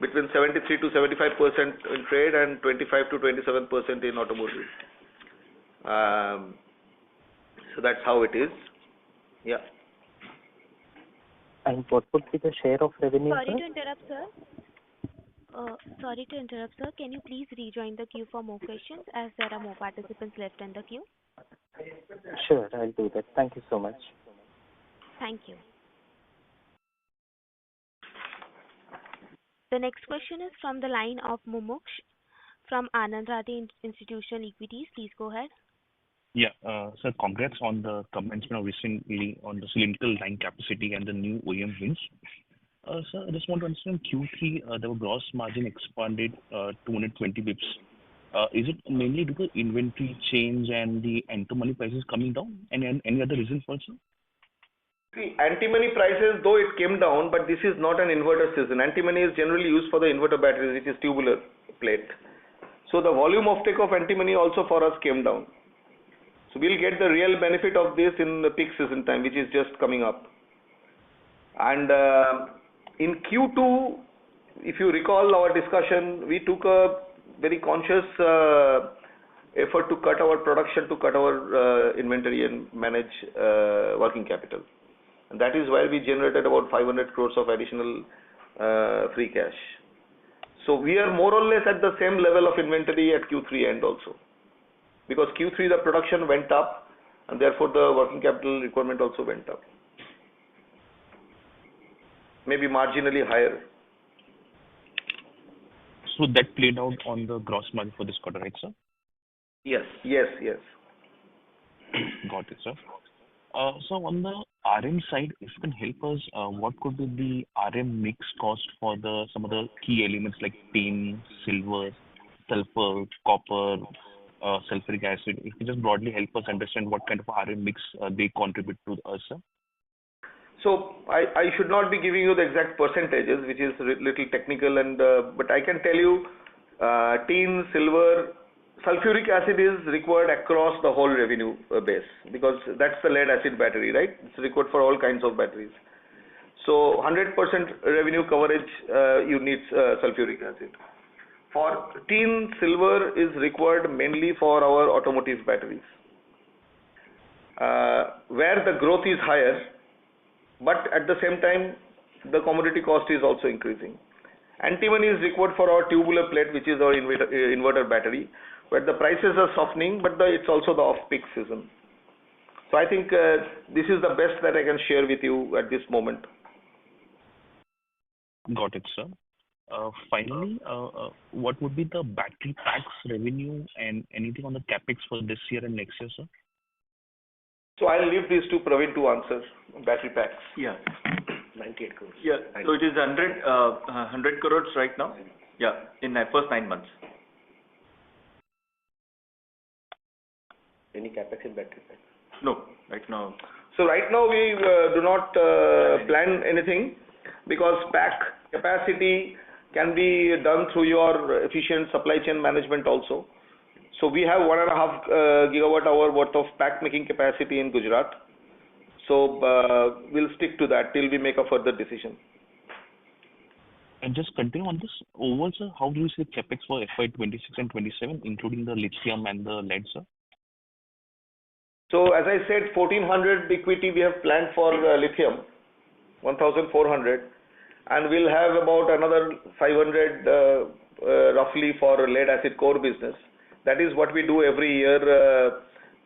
between 73 to 75% in trade and 25 to 27% in automotive. So that's how it is. Yeah. And what would be the share of revenue? Sorry to interrupt, sir. Can you please rejoin the queue for more questions, as there are more participants left in the queue? Sure, I'll do that. Thank you so much. Thank you. The next question is from the line of Mumuksh from Anand Rathi Institutional Equities. Please go ahead. Yeah, sir, congrats on the commencement of recently on the cylindrical line capacity and the new OEM wins. Sir, I just want to understand Q3, the gross margin expanded 220 bips. Is it mainly because inventory change and the antimony prices coming down? And any other reason for it, sir? See, antimony prices, though it came down, but this is not an inverter season. Antimony is generally used for the inverter batteries, which is tubular plate. So the volume of take of antimony also for us came down. So we'll get the real benefit of this in the peak season time, which is just coming up. And in Q2, if you recall our discussion, we took a very conscious effort to cut our production, to cut our inventory and manage working capital. And that is why we generated about 500 crores of additional free cash. So we are more or less at the same level of inventory at Q3 end also. Because Q3 the production went up and therefore the working capital requirement also went up. Maybe marginally higher. So that played out on the gross margin for this quarter, right, sir? Yes. Got it, sir. So on the RM side, if you can help us, what could be the RM mix cost for some of the key elements like tin, silver, sulfur, copper, sulfuric acid? If you just broadly help us understand what kind of RM mix they contribute to us, sir. So I should not be giving you the exact percentages, which is little technical, and but I can tell you, tin, silver, sulfuric acid is required across the whole revenue base, because that's the lead acid battery, right? It's required for all kinds of batteries. So 100% revenue coverage, you need sulfuric acid. For tin, silver is required mainly for our automotive batteries, where the growth is higher, but at the same time the commodity cost is also increasing. Antimony is required for our tubular plate, which is our inverter battery, where the prices are softening, but it's also the off-peak season. So I think this is the best that I can share with you at this moment. Got it, sir. Finally, what would be the battery packs revenue and anything on the capex for this year and next year, sir? So I'll leave this to Praveen to answer battery packs. Yeah. 98 crores. Yeah. So it is 100 crores right now. Yeah, in the first 9 months. Any capex in battery packs? No, right now. So right now we do not plan anything, because pack capacity can be done through your efficient supply chain management also. So we have 1.5 gigawatt hour worth of pack making capacity in Gujarat. So we'll stick to that till we make a further decision. And just continue on this. Overall, sir, how do you see capex for FY26 and 27, including the lithium and the lead, sir? So as I said, 1,400 equity we have planned for lithium, 1,400, and we'll have about another 500 roughly for lead acid core business. That is what we do every year,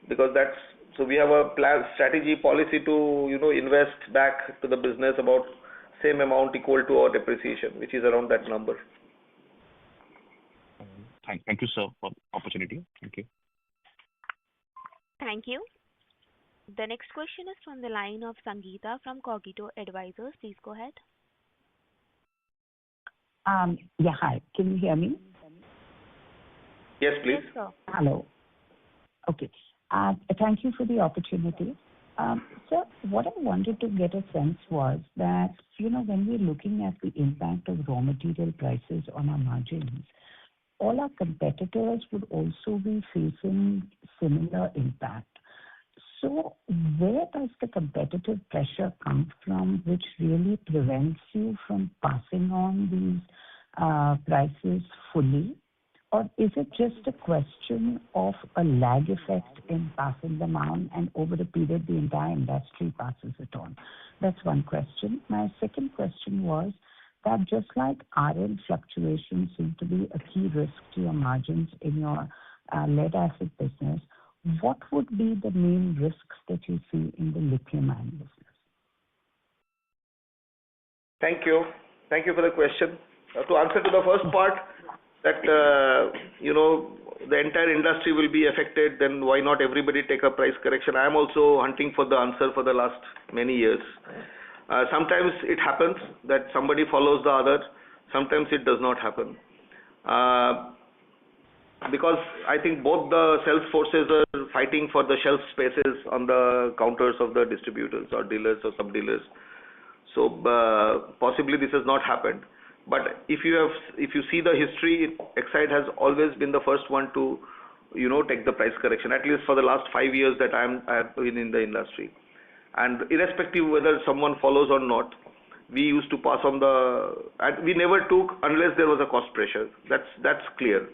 because so we have a strategy policy to invest back to the business about same amount equal to our depreciation, which is around that number. Thank you, sir, for the opportunity. Thank you. Thank you. The next question is from the line of Sangeeta from Cogito Advisors. Please go ahead. Yeah, hi. Can you hear me? Yes, please. Yes, sir. Hello. Okay. Thank you for the opportunity. Sir, what I wanted to get a sense was that, when we're looking at the impact of raw material prices on our margins, all our competitors would also be facing similar impact. So where does the competitive pressure come from, which really prevents you from passing on these prices fully? Or is it just a question of a lag effect in passing them on, and over the period the entire industry passes it on? That's one question. My second question was that just like RM fluctuations seem to be a key risk to your margins in your lead acid business, what would be the main risks that you see in the lithium-ion business? Thank you. Thank you for the question. To answer to the first part, that the entire industry will be affected, then why not everybody take a price correction? I am also hunting for the answer for the last many years. Sometimes it happens that somebody follows the other. Sometimes it does not happen. Because I think both the sales forces are fighting for the shelf spaces on the counters of the distributors or dealers or sub-dealers. So possibly this has not happened. But if you see the history, Exide has always been the first one to take the price correction, at least for the last 5 years that I have been in the industry. And irrespective whether someone follows or not, we used to pass on and we never took unless there was a cost pressure. That's clear.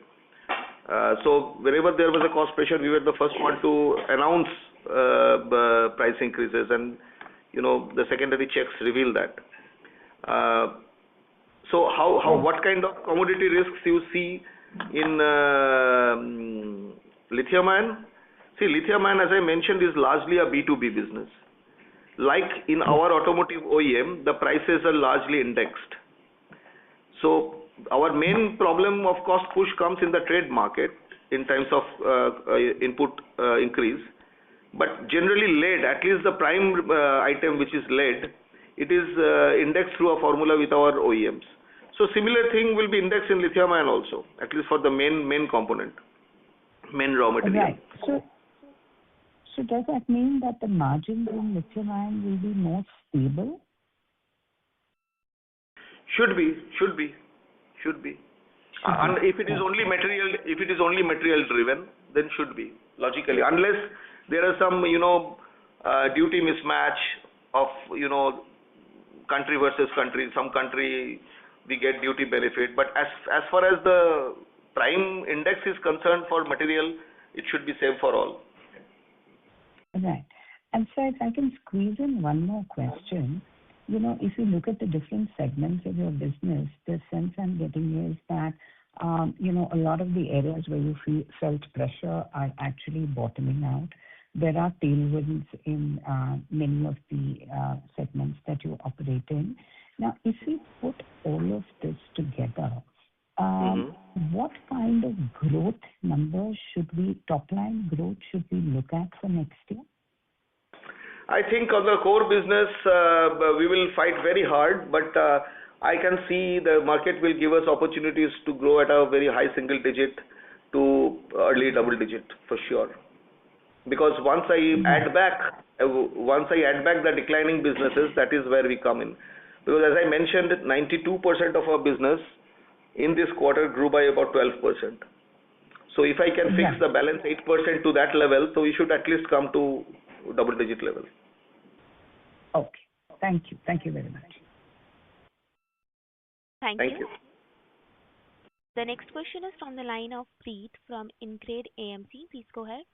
So wherever there was a cost pressure, we were the first one to announce price increases, and the secondary checks reveal that. So what kind of commodity risks you see in lithium-ion? See, lithium-ion, as I mentioned, is largely a B2B business. Like in our automotive OEM, the prices are largely indexed. So our main problem of cost push comes in the trade market in terms of input increase. But generally lead, at least the prime item which is lead, it is indexed through a formula with our OEMs. So similar thing will be indexed in lithium-ion also, at least for the main component, main raw material. Right. So does that mean that the margins in lithium-ion will be more stable? Should be. And if it is only material driven, then should be logically, unless there are some duty mismatch of country versus country. Some country we get duty benefit, but as far as the prime index is concerned for material, it should be same for all. Right. And so if I can squeeze in one more question, if you look at the different segments of your business, the sense I'm getting is that, a lot of the areas where you felt pressure are actually bottoming out. There are tailwinds in many of the segments that you operate in. Now, if we put all of this together, what kind of growth numbers top line growth should we look at for next year? I think on the core business, we will fight very hard, but I can see the market will give us opportunities to grow at a very high single digit to early double digit for sure. Because once I add back the declining businesses, that is where we come in. Because as I mentioned, 92% of our business in this quarter grew by about 12%. So if I can fix the balance 8% to that level, so we should at least come to double digit level. Okay. Thank you. Thank you very much. Thank you. The next question is from the line of Preet from Incred AMC. Please go ahead.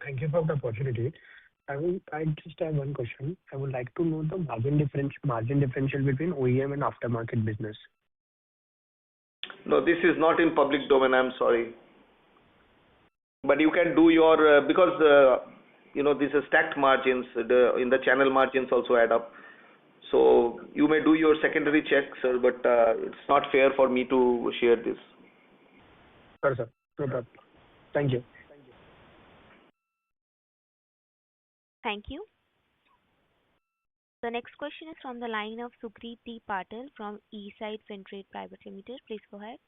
Thank you for the opportunity. I just have one question. I would like to know the margin differential between OEM and aftermarket business. No, this is not in public domain. I'm sorry. But you can do your because these are stacked margins. In the channel margins also add up. So you may do your secondary checks, sir, but it's not fair for me to share this. Sure, sir. No problem. Thank you. Thank you. The next question is from the line of Sugrit D. Patil from Exide Fintrade Private Limited. Please go ahead.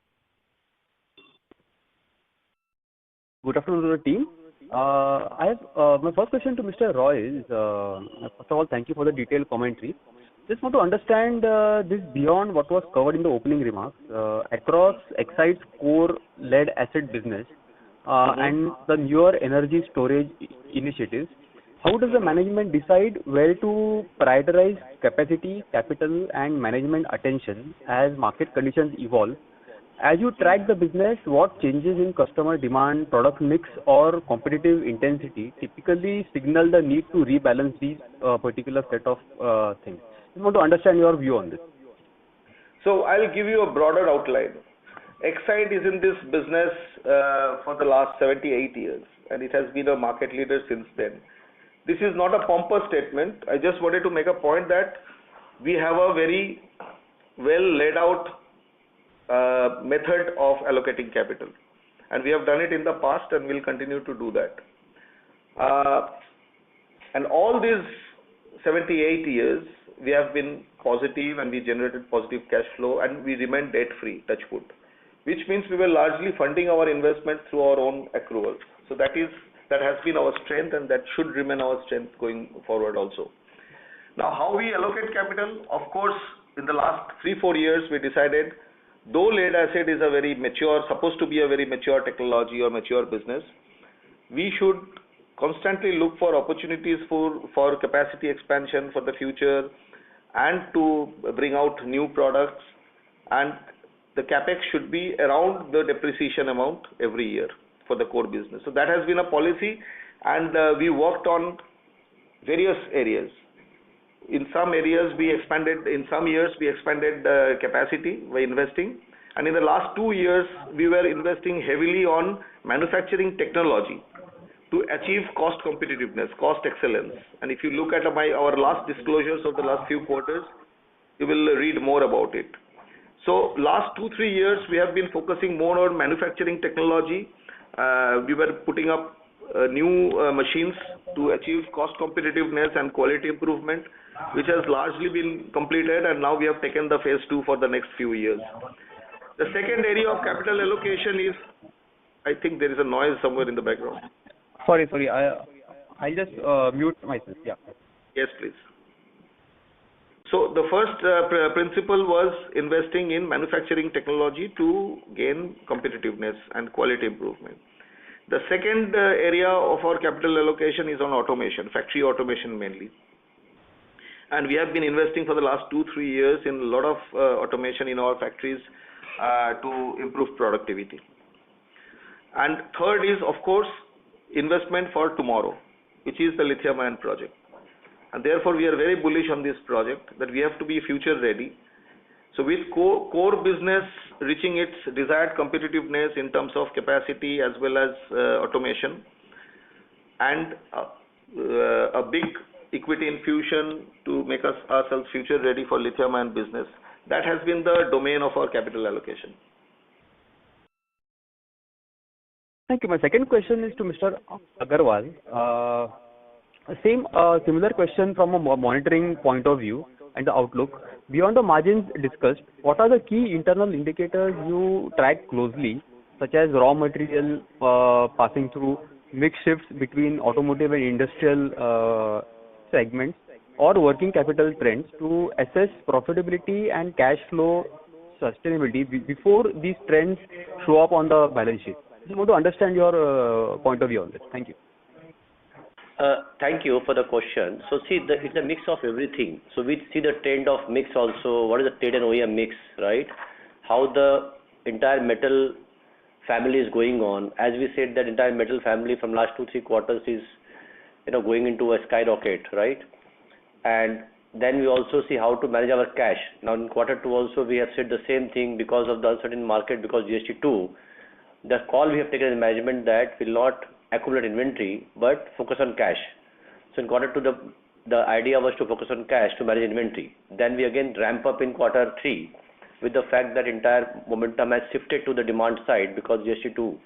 Good afternoon to the team. I have my first question to Mr. Roy is, first of all, thank you for the detailed commentary. Just want to understand this beyond what was covered in the opening remarks across Exide's core lead acid business and the newer energy storage initiatives. How does the management decide where to prioritize capacity, capital, and management attention as market conditions evolve? As you track the business, what changes in customer demand, product mix, or competitive intensity typically signal the need to rebalance these particular set of things? I want to understand your view on this. So I'll give you a broader outline. Exide is in this business for the last 78 years, and it has been a market leader since then. This is not a pompous statement. I just wanted to make a point that we have a very well laid out method of allocating capital, and we have done it in the past and will continue to do that. And all these 78 years, we have been positive and we generated positive cash flow and we remain debt free, touch wood, which means we were largely funding our investment through our own accruals. So that has been our strength and that should remain our strength going forward also. Now, how we allocate capital? Of course, in the last 3-4 years, we decided, though lead acid is supposed to be a very mature technology or mature business, we should constantly look for opportunities for capacity expansion for the future and to bring out new products, and the capex should be around the depreciation amount every year for the core business. So that has been a policy, and we worked on various areas. In some areas we expanded, in some years we expanded capacity by investing, and in the last 2 years we were investing heavily on manufacturing technology to achieve cost competitiveness, cost excellence. And if you look at our last disclosures of the last few quarters, you will read more about it. So last 2-3 years we have been focusing more on manufacturing technology. We were putting up new machines to achieve cost competitiveness and quality improvement, which has largely been completed, and now we have taken the phase 2 for the next few years. The second area of capital allocation is, I think there is a noise somewhere in the background. Sorry, I'll just mute myself. Yeah. Yes, please. So the first principle was investing in manufacturing technology to gain competitiveness and quality improvement. The second area of our capital allocation is on automation, factory automation mainly. And we have been investing for the last 2-3 years in a lot of automation in our factories to improve productivity. And third is, of course, investment for tomorrow. which is the lithium-ion project. And therefore, we are very bullish on this project, that we have to be future ready. So with core business reaching its desired competitiveness in terms of capacity as well as automation, and a big equity infusion to make ourselves future ready for lithium-ion business, that has been the domain of our capital allocation. Thank you. My second question is to Mr. Agarwal. Similar question from a monitoring point of view and the outlook. Beyond the margins discussed, what are the key internal indicators you track closely, such as raw material passing through, mix shifts between automotive and industrial segments, or working capital trends to assess profitability and cash flow sustainability before these trends show up on the balance sheet? I just want to understand your point of view on this. Thank you. Thank you for the question. So see, it's a mix of everything. So we see the trend of mix also. What is the trade and OEM mix, right? How the entire metal family is going on. As we said, that entire metal family from last 2-3 quarters is, going into a skyrocket, right? And then we also see how to manage our cash. Now in Q2 also we have said the same thing because of the uncertain market, because GST2. The call we have taken in management that will not accumulate inventory but focus on cash. So in Q2 the idea was to focus on cash to manage inventory. Then we again ramp up in Q3 with the fact that entire momentum has shifted to the demand side because GST2,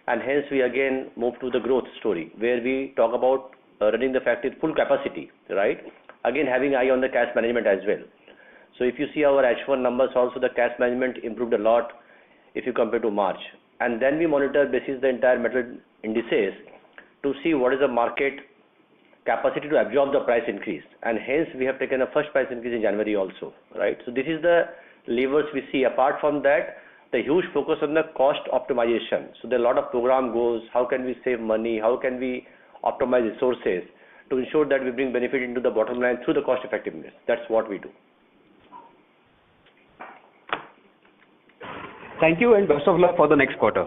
and hence we again move to the growth story where we talk about running the factory at full capacity, right? Again having eye on the cash management as well. So if you see our H1 numbers also, the cash management improved a lot if you compare to March. And then we monitor basis the entire metal indices to see what is the market capacity to absorb the price increase, and hence we have taken a first price increase in January also, right? So this is the levers we see. Apart from that, the huge focus on the cost optimization. So there are a lot of program goes, how can we save money, how can we optimize resources to ensure that we bring benefit into the bottom line through the cost effectiveness. That's what we do. Thank you and best of luck for the next quarter.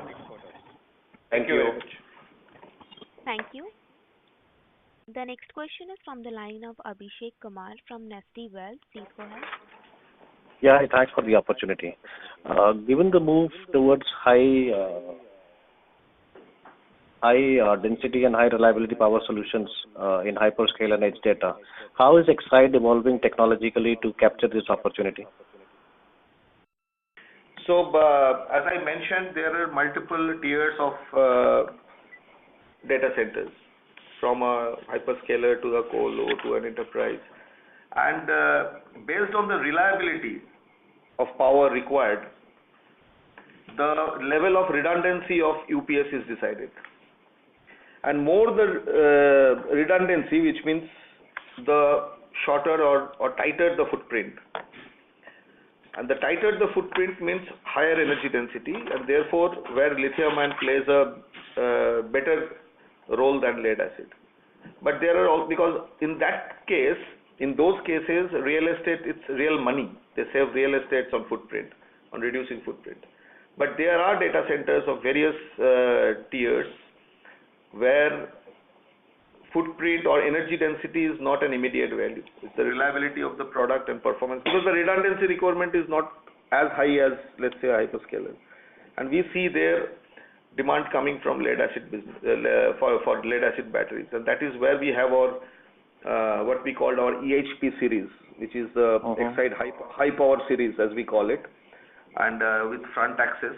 Thank you. Thank you. The next question is from the line of Abhishek Kumar from Nesti Wealth. Please go ahead. Yeah, thanks for the opportunity. Given the move towards high density and high reliability power solutions in hyperscale and edge data, how is Exide evolving technologically to capture this opportunity? So, as I mentioned, there are multiple tiers of data centers, from a hyperscaler to a colo to an enterprise. And based on the reliability of power required, the level of redundancy of UPS is decided. And more the redundancy, which means the shorter or tighter the footprint. And the tighter the footprint means higher energy density, and therefore where lithium-ion plays a better role than lead acid. But there are all, because in those cases, real estate, it's real money. They save real estates on footprint, on reducing footprint. But there are data centers of various tiers where footprint or energy density is not an immediate value. It's the reliability of the product and performance, because the redundancy requirement is not as high as, let's say, a hyperscaler. And we see their demand coming from lead acid business for lead acid batteries, and that is where we have our what we call our EHP series, which is the Exide high power series, as we call it, and with front axis.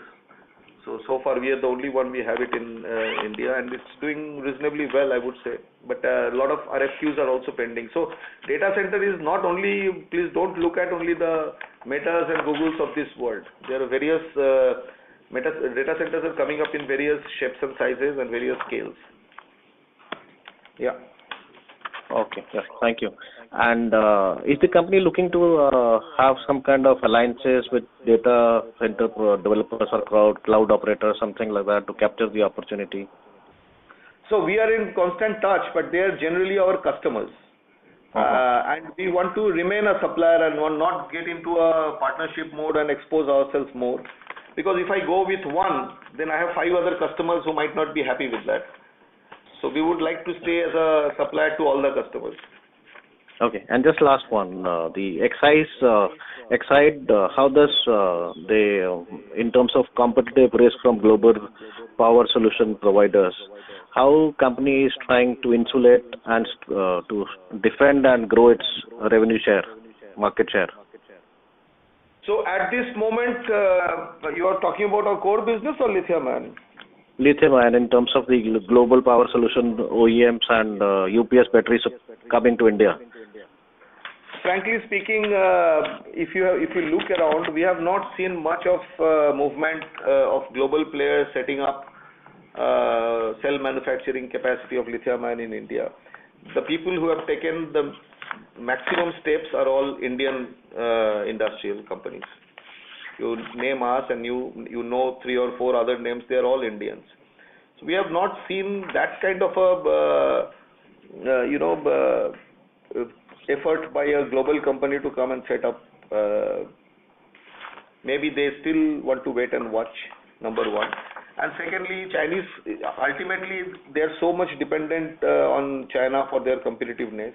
So far we are the only one we have it in India, and it's doing reasonably well, I would say. But a lot of RFQs are also pending. So data center is not only, please don't look at only the Metas and Googles of this world. There are various data centers are coming up in various shapes and sizes and various scales. Yeah. Okay. Yes. Thank you. And is the company looking to have some kind of alliances with data center developers or cloud operators, something like that, to capture the opportunity? So we are in constant touch, but they are generally our customers. And we want to remain a supplier and not get into a partnership mode and expose ourselves more. Because if I go with one, then I have 5 other customers who might not be happy with that. So we would like to stay as a supplier to all the customers. Okay. And just last one, the Exide, how does they, in terms of competitive risk from global power solution providers, how company is trying to insulate and to defend and grow its revenue share, market share? So at this moment, you are talking about our core business or lithium ion? Lithium ion, in terms of the global power solution OEMs and UPS batteries coming to India. Frankly speaking, if you look around, we have not seen much of movement of global players setting up cell manufacturing capacity of lithium ion in India. The people who have taken the maximum steps are all Indian industrial companies. You name us and you know 3 or 4 other names, they are all Indians. So we have not seen that kind of a effort by a global company to come and set up. Maybe they still want to wait and watch, number one. And secondly, Chinese, ultimately, they are so much dependent on China for their competitiveness.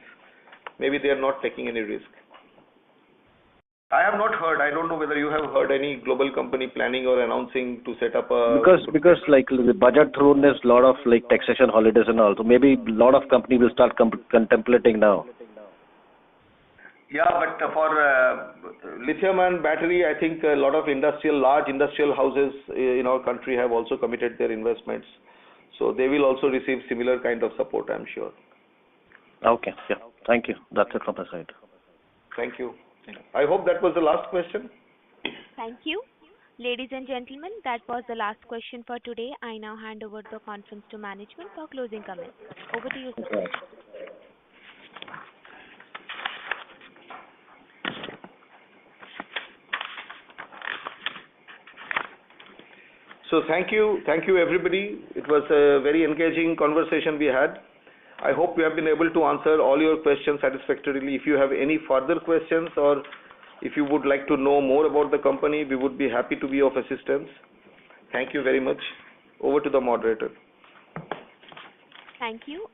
Maybe they are not taking any risk. I have not heard. I don't know whether you have heard any global company planning or announcing to set up a... Because like the budget thrown is a lot of like taxation holidays and all. So maybe a lot of company will start contemplating now. Yeah, but for lithium-ion battery, I think a lot of large industrial houses in our country have also committed their investments. So they will also receive similar kind of support, I'm sure. Okay, yeah. Thank you. That's it from my side. Thank you. I hope that was the last question. Thank you. Ladies and gentlemen, that was the last question for today. I now hand over the conference to management for closing comments. Over to you, sir. Okay. So thank you everybody. It was a very engaging conversation we had. I hope we have been able to answer all your questions satisfactorily. If you have any further questions or if you would like to know more about the company, we would be happy to be of assistance. Thank you very much. Over to the moderator. Thank you.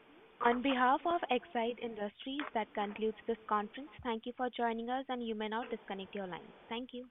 On behalf of Exide Industries, that concludes this conference. Thank you for joining us, and you may now disconnect your lines. Thank you.